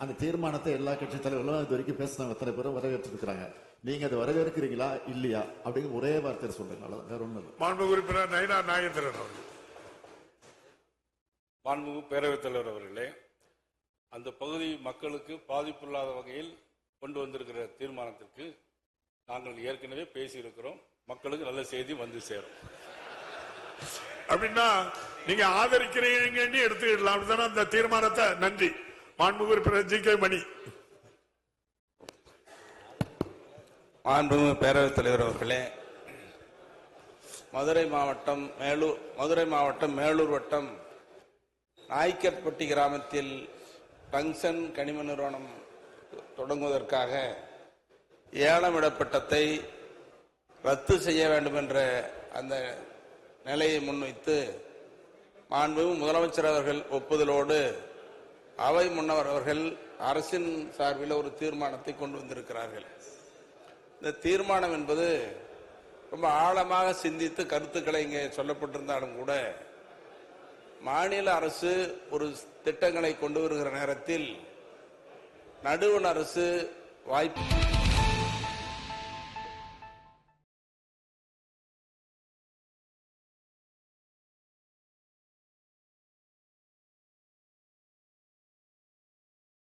அந்த தீர்மானத்தை எல்லா கட்சி தலைவர்களும் இது வரைக்கும் பேசினவங்க அத்தனை பேரும் வரவேற்றிருக்கிறாங்க. நீங்க அதை வரவேற்கிறீங்களா இல்லையா அப்படிங்கிற ஒரே வார்த்தையை சொல்றீங்க. வேற ஒண்ணு இல்லை. மாண்புமிகு உறுப்பினர் நயினா நாகேந்திரன் அவர்கள். மாண்புமிகு பேரவைத் தலைவர் அவர்களே, அந்த பகுதி மக்களுக்கு பாதிப்பில்லாத வகையில் கொண்டு வந்திருக்கிற தீர்மானத்திற்கு நாங்கள் ஏற்கனவே பேசியிருக்கிறோம். மக்களுக்கு நல்ல செய்தி வந்து சேரும். அப்படின்னா நீங்க ஆதரிக்கிறீங்கன்னு எடுத்துக்கிடலாம். அப்படித்தானே அந்த தீர்மானத்தை? நன்றி. மாண்புமிகு உறுப்பினர் ஜி.கே. மணி. மாண்புமிகு பேரவைத் தலைவர் அவர்களே, மதுரை மாவட்டம் மேலூர் வட்டம் நாய்க்கற்பட்டி கிராமத்தில் டங்ஷன் கனிம நிறுவனம் தொடங்குவதற்காக ஏலமிடப்பட்டத்தை ரத்து செய்ய வேண்டும் என்ற அந்த நிலையை முன்வைத்து மாண்புமிகு முதலமைச்சர் அவர்கள் ஒப்புதலோடு அவை முன்னவர் அவர்கள் அரசின் சார்பில் ஒரு தீர்மானத்தை கொண்டு வந்திருக்கிறார்கள். இந்த தீர்மானம் என்பது ரொம்ப ஆழமாக சிந்தித்து கருத்துக்களை இங்கே சொல்லப்பட்டிருந்தாலும் கூட, மாநில அரசு ஒரு திட்டங்களை கொண்டு வருகிற நேரத்தில் நடுவண் அரசு வாய்ப்பு